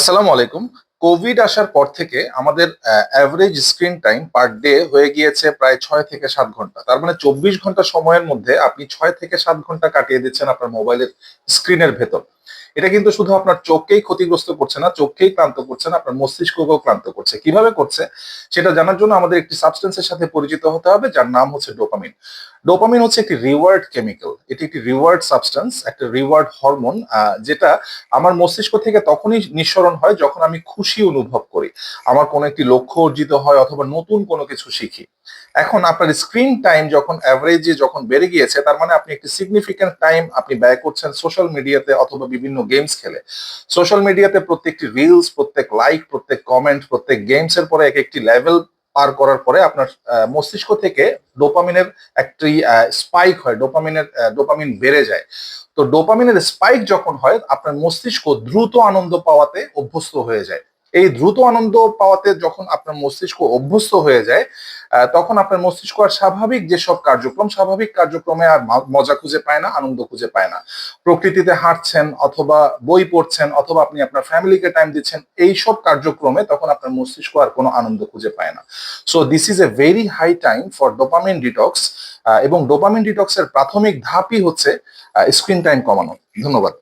আসসালামু আলাইকুম। কোভিড আসার পর থেকে আমাদের average screen time per day হয়ে গিয়েছে প্রায় 6 থেকে 7 ঘন্টা। তার মানে 24 ঘন্টা সময়ের মধ্যে আপনি 6 থেকে 7 ঘন্টা কাটিয়ে দিচ্ছেন আপনার মোবাইলের স্ক্রিনের ভেতর। এটা কিন্তু শুধু আপনার চোখকেই ক্ষতিগ্রস্ত করছে না, চোখকেই ক্লান্ত করছে না, আপনার মস্তিষ্ককেও ক্লান্ত করছে। কিভাবে করছে সেটা জানার জন্য আমাদের একটি সাবস্টেন্সের সাথে পরিচিত হতে হবে যার নাম হচ্ছে ডোপামিন। ডোপামিন হচ্ছে একটি রিওয়ার্ড কেমিক্যাল। এটি একটি রিওয়ার্ড সাবস্টেন্স, একটা রিওয়ার্ড হরমোন, যেটা আমার মস্তিষ্ক থেকে তখনই নিঃসরণ হয় যখন আমি খুশি অনুভব করি, আমার কোনো একটি লক্ষ্য অর্জিত হয় অথবা নতুন কোনো কিছু শিখি। এখন আপনার স্ক্রিন টাইম যখন অ্যাভারেজে যখন বেড়ে গিয়েছে, তার মানে আপনি একটি সিগনিফিক্যান্ট টাইম আপনি ব্যয় করছেন সোশ্যাল মিডিয়াতে অথবা বিভিন্ন গেমস খেলে। সোশ্যাল মিডিয়াতে প্রত্যেকটি রিলস, প্রত্যেক লাইক, প্রত্যেক কমেন্ট, প্রত্যেক গেমস এর পরে এক একটি লেভেল পার করার পরে আপনার মস্তিষ্ক থেকে ডোপামিনের একটি স্পাইক হয়, ডোপামিন বেড়ে যায়। তো ডোপামিনের স্পাইক যখন হয়, আপনার মস্তিষ্ক দ্রুত আনন্দ পাওয়াতে অভ্যস্ত হয়ে যায়। এই দ্রুত আনন্দ পাওয়াতে যখন আপনার মস্তিষ্ক অভ্যস্ত হয়ে যায়, তখন আপনার মস্তিষ্ক আর স্বাভাবিক কার্যক্রমে আর মজা খুঁজে পায় না, আনন্দ খুঁজে পায় না। প্রকৃতিতে হাঁটছেন অথবা বই পড়ছেন অথবা আপনি আপনার ফ্যামিলিকে টাইম দিচ্ছেন, এই সব কার্যক্রমে তখন আপনার মস্তিষ্ক আর কোনো আনন্দ খুঁজে পায় না। So this is a very high time for dopamine detox. এবং ডোপামিন ডিটক্সের প্রাথমিক ধাপই হচ্ছে স্ক্রিন টাইম কমানো। ধন্যবাদ।